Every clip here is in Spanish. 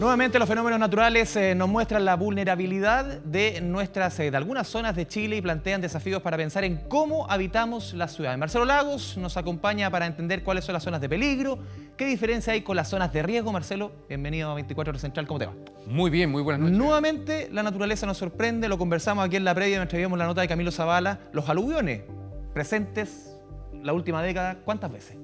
Nuevamente los fenómenos naturales nos muestran la vulnerabilidad de algunas zonas de Chile y plantean desafíos para pensar en cómo habitamos las ciudades. Marcelo Lagos nos acompaña para entender cuáles son las zonas de peligro, qué diferencia hay con las zonas de riesgo. Marcelo, bienvenido a 24 Horas Central, ¿cómo te va? Muy bien, muy buenas noches. Nuevamente la naturaleza nos sorprende, lo conversamos aquí en la previa mientras vimos la nota de Camilo Zavala. Los aluviones presentes la última década, ¿cuántas veces?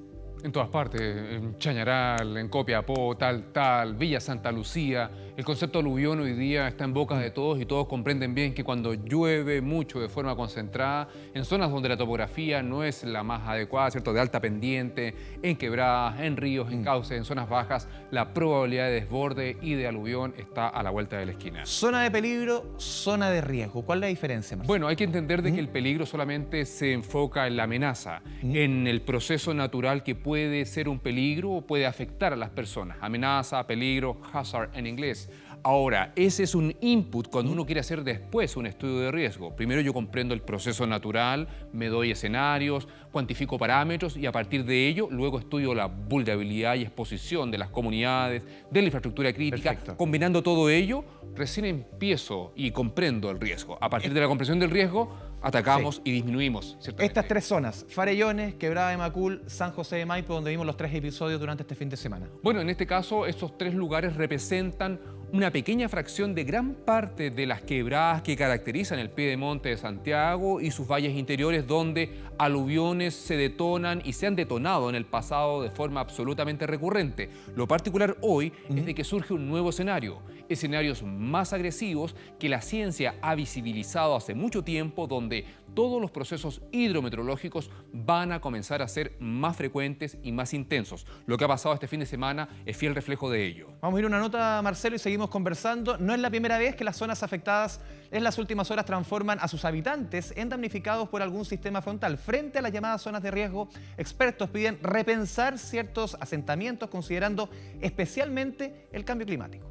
En todas partes, en Chañaral, en Copiapó, tal, Villa Santa Lucía. El concepto de aluvión hoy día está en boca de todos y todos comprenden bien que cuando llueve mucho de forma concentrada, en zonas donde la topografía no es la más adecuada, ¿cierto?, de alta pendiente, en quebradas, en ríos, en cauces, en zonas bajas, la probabilidad de desborde y de aluvión está a la vuelta de la esquina. Zona de peligro, zona de riesgo. ¿Cuál es la diferencia, Marcelo? Bueno, hay que entender de que el peligro solamente se enfoca en la amenaza, en el proceso natural que puede ser un peligro o puede afectar a las personas. Amenaza, peligro, hazard en inglés. Ahora, ese es un input cuando uno quiere hacer después un estudio de riesgo. Primero yo comprendo el proceso natural, me doy escenarios, cuantifico parámetros y a partir de ello luego estudio la vulnerabilidad y exposición de las comunidades, de la infraestructura crítica. Perfecto. Combinando todo ello, recién empiezo y comprendo el riesgo. A partir de la comprensión del riesgo, atacamos y disminuimos. Estas tres zonas, Farellones, Quebrada de Macul, San José de Maipo, donde vimos los 3 episodios durante este fin de semana. Bueno, en este caso, estos 3 lugares representan una pequeña fracción de gran parte de las quebradas que caracterizan el piedemonte de Santiago y sus valles interiores, donde aluviones se detonan y se han detonado en el pasado de forma absolutamente recurrente. Lo particular hoy es de que surge un nuevo escenario, escenarios más agresivos que la ciencia ha visibilizado hace mucho tiempo, donde todos los procesos hidrometeorológicos van a comenzar a ser más frecuentes y más intensos. Lo que ha pasado este fin de semana es fiel reflejo de ello. Vamos a ir a una nota, Marcelo, y seguimos conversando. No es la primera vez que las zonas afectadas en las últimas horas transforman a sus habitantes en damnificados por algún sistema frontal. Frente a las llamadas zonas de riesgo, expertos piden repensar ciertos asentamientos considerando especialmente el cambio climático.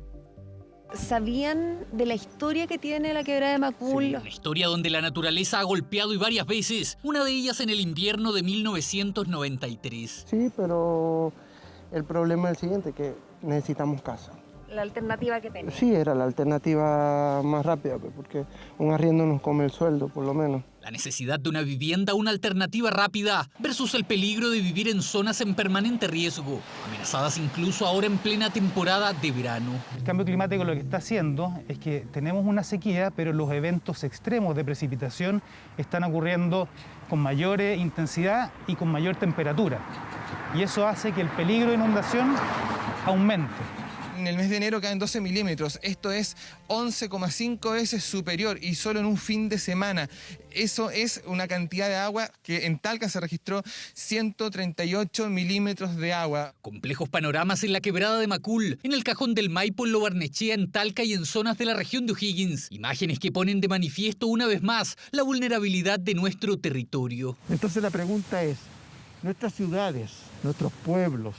¿Sabían de la historia que tiene la Quebrada de Macul? Sí, una historia donde la naturaleza ha golpeado y varias veces, una de ellas en el invierno de 1993. Sí, pero el problema es el siguiente, que necesitamos casa. La alternativa que tenemos. Sí, era la alternativa más rápida, porque un arriendo nos come el sueldo, por lo menos. La necesidad de una vivienda, una alternativa rápida, versus el peligro de vivir en zonas en permanente riesgo, amenazadas incluso ahora en plena temporada de verano. El cambio climático lo que está haciendo es que tenemos una sequía, pero los eventos extremos de precipitación están ocurriendo con mayor intensidad y con mayor temperatura. Y eso hace que el peligro de inundación aumente. En el mes de enero caen 12 milímetros, esto es 11,5 veces superior y solo en un fin de semana. Eso es una cantidad de agua que en Talca se registró 138 milímetros de agua. Complejos panoramas en la Quebrada de Macul, en el Cajón del Maipo, en Lo Barnechea, en Talca y en zonas de la región de O'Higgins. Imágenes que ponen de manifiesto una vez más la vulnerabilidad de nuestro territorio. Entonces la pregunta es, ¿nuestras ciudades, nuestros pueblos,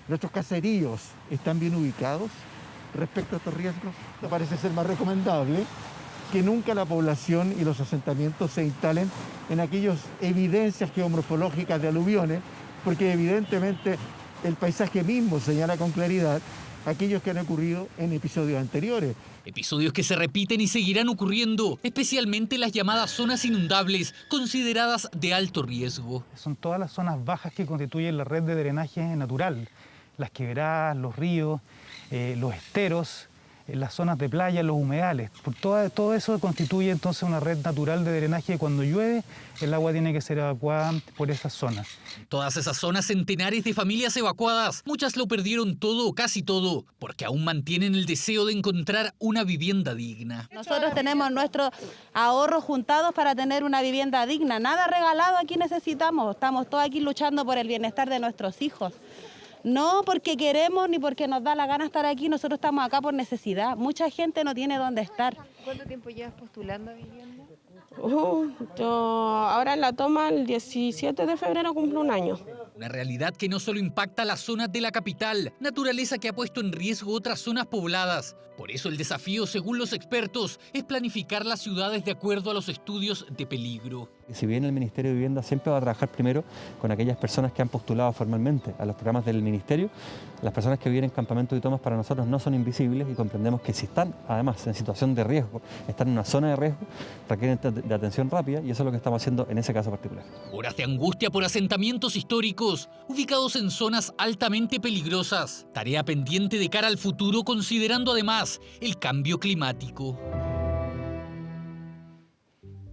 nuestros caseríos están bien ubicados respecto a estos riesgos? Me parece ser más recomendable que nunca la población y los asentamientos se instalen en aquellas evidencias geomorfológicas de aluviones, porque evidentemente el paisaje mismo señala con claridad aquellos que han ocurrido en episodios anteriores. Episodios que se repiten y seguirán ocurriendo, especialmente las llamadas zonas inundables, consideradas de alto riesgo. Son todas las zonas bajas que constituyen la red de drenaje natural. Las quebradas, los ríos, los esteros, las zonas de playa, los humedales. Todo eso constituye entonces una red natural de drenaje. Cuando llueve, el agua tiene que ser evacuada por esas zonas. En todas esas zonas, centenares de familias evacuadas. Muchas lo perdieron todo o casi todo, porque aún mantienen el deseo de encontrar una vivienda digna. Nosotros tenemos nuestros ahorros juntados para tener una vivienda digna. Nada regalado aquí necesitamos. Estamos todos aquí luchando por el bienestar de nuestros hijos. No porque queremos ni porque nos da la gana estar aquí, nosotros estamos acá por necesidad. Mucha gente no tiene dónde estar ¿Cuánto tiempo llevas postulando a vivienda? Yo ahora en la toma, el 17 de febrero cumplo un año. Una realidad que no solo impacta las zonas de la capital, naturaleza que ha puesto en riesgo otras zonas pobladas. Por eso el desafío, según los expertos, es planificar las ciudades de acuerdo a los estudios de peligro. Si bien el Ministerio de Vivienda siempre va a trabajar primero con aquellas personas que han postulado formalmente a los programas del Ministerio, las personas que viven en campamentos y tomas para nosotros no son invisibles y comprendemos que si están además en situación de riesgo, están en una zona de riesgo, requieren de atención rápida y eso es lo que estamos haciendo en ese caso particular. Horas de angustia por asentamientos históricos, ubicados en zonas altamente peligrosas. Tarea pendiente de cara al futuro, considerando además el cambio climático.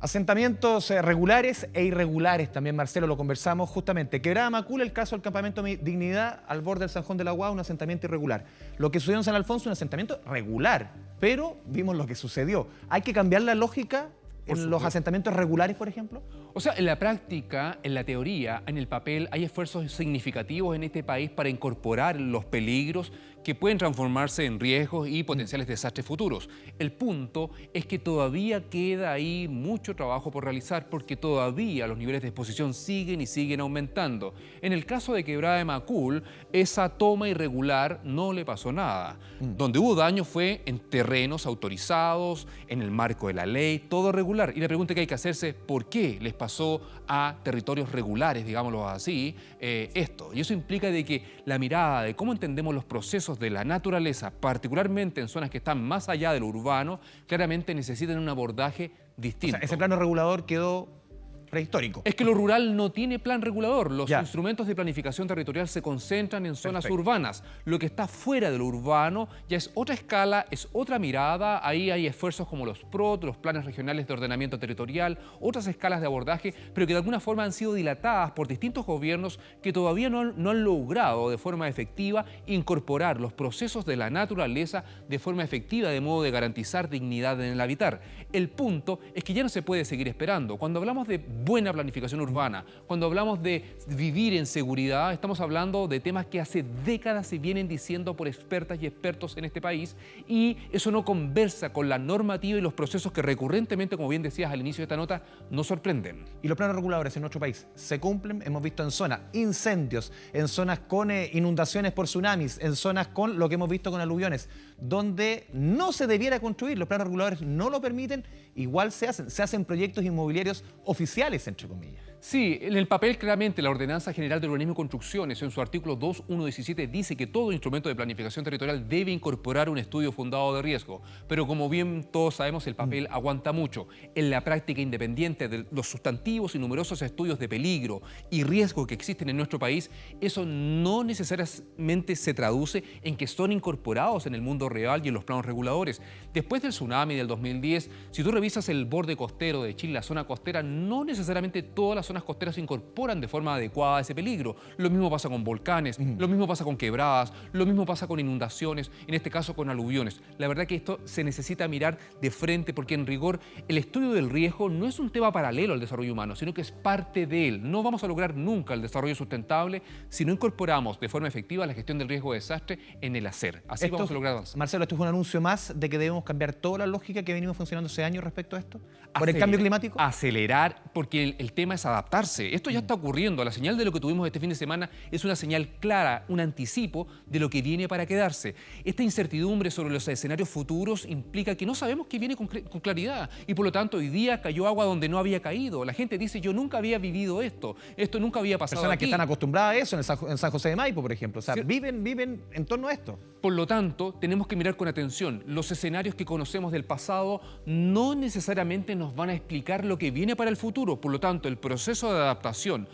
Asentamientos regulares e irregulares también, Marcelo, lo conversamos justamente. Quebrada Macul, el caso del campamento Dignidad al borde del Sanjón de la Guada, un asentamiento irregular. Lo que sucedió en San Alfonso, un asentamiento regular, pero vimos lo que sucedió. ¿Hay que cambiar la lógica en los asentamientos regulares, por ejemplo? O sea, en la práctica, en la teoría, en el papel, hay esfuerzos significativos en este país para incorporar los peligros que pueden transformarse en riesgos y potenciales desastres futuros. El punto es que todavía queda ahí mucho trabajo por realizar porque todavía los niveles de exposición siguen y siguen aumentando. En el caso de Quebrada de Macul, esa toma irregular no le pasó nada. Donde hubo daño fue en terrenos autorizados, en el marco de la ley, todo regular. Y la pregunta que hay que hacerse es ¿por qué les pasó a territorios regulares, digámoslo así, esto? Y eso implica de que la mirada de cómo entendemos los procesos de la naturaleza, particularmente en zonas que están más allá de lo urbano, claramente necesitan un abordaje distinto. O sea, ese plano regulador quedó prehistórico. Es que lo rural no tiene plan regulador. Los instrumentos de planificación territorial se concentran en zonas urbanas. Lo que está fuera de lo urbano ya es otra escala, es otra mirada. Ahí hay esfuerzos como los PROT, los planes regionales de ordenamiento territorial, otras escalas de abordaje, pero que de alguna forma han sido dilatadas por distintos gobiernos que todavía no han logrado de forma efectiva incorporar los procesos de la naturaleza de forma efectiva, de modo de garantizar dignidad en el habitar. El punto es que ya no se puede seguir esperando. Cuando hablamos de buena planificación urbana, cuando hablamos de vivir en seguridad, estamos hablando de temas que hace décadas se vienen diciendo por expertas y expertos en este país y eso no conversa con la normativa y los procesos que recurrentemente, como bien decías al inicio de esta nota, nos sorprenden. Y los planos reguladores en nuestro país se cumplen, hemos visto en zonas incendios, en zonas con inundaciones por tsunamis, en zonas con lo que hemos visto con aluviones, donde no se debiera construir, los planos reguladores no lo permiten, igual se hacen proyectos inmobiliarios oficiales, entre comillas. Sí, en el papel claramente la Ordenanza General de Urbanismo y Construcciones en su artículo 2.1.17 dice que todo instrumento de planificación territorial debe incorporar un estudio fundado de riesgo, pero como bien todos sabemos el papel aguanta mucho. En la práctica independiente de los sustantivos y numerosos estudios de peligro y riesgo que existen en nuestro país, eso no necesariamente se traduce en que son incorporados en el mundo real y en los planos reguladores. Después del tsunami del 2010, si tú revisas el borde costero de Chile, la zona costera, no necesariamente todas las zonas costeras se incorporan de forma adecuada a ese peligro. Lo mismo pasa con volcanes, lo mismo pasa con quebradas, lo mismo pasa con inundaciones, en este caso con aluviones. La verdad que esto se necesita mirar de frente porque en rigor el estudio del riesgo no es un tema paralelo al desarrollo humano, sino que es parte de él. No vamos a lograr nunca el desarrollo sustentable si no incorporamos de forma efectiva la gestión del riesgo de desastre en el hacer. Así vamos a lograr avanzar. Marcelo, esto es un anuncio más de que debemos cambiar toda la lógica que venimos funcionando hace años respecto a esto, por el cambio climático. Acelerar, porque el tema es adaptarse. Esto ya está ocurriendo. La señal de lo que tuvimos este fin de semana es una señal clara, un anticipo de lo que viene para quedarse. Esta incertidumbre sobre los escenarios futuros implica que no sabemos qué viene con claridad y por lo tanto hoy día cayó agua donde no había caído. La gente dice, yo nunca había vivido esto nunca había pasado Personas aquí. que están acostumbradas a eso en San José de Maipo, por ejemplo. O sea, viven en torno a esto. Por lo tanto, tenemos que mirar con atención. Los escenarios que conocemos del pasado no necesariamente nos van a explicar lo que viene para el futuro. Por lo tanto, el proceso de adaptación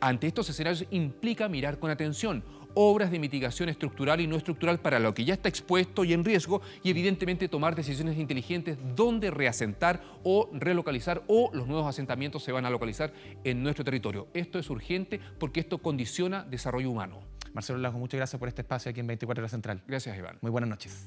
ante estos escenarios implica mirar con atención obras de mitigación estructural y no estructural para lo que ya está expuesto y en riesgo y evidentemente tomar decisiones inteligentes donde reasentar o relocalizar o los nuevos asentamientos se van a localizar en nuestro territorio. Esto es urgente porque esto condiciona desarrollo humano. Marcelo Lago, muchas gracias por este espacio aquí en 24 Horas Central. Gracias, Iván. Muy buenas noches.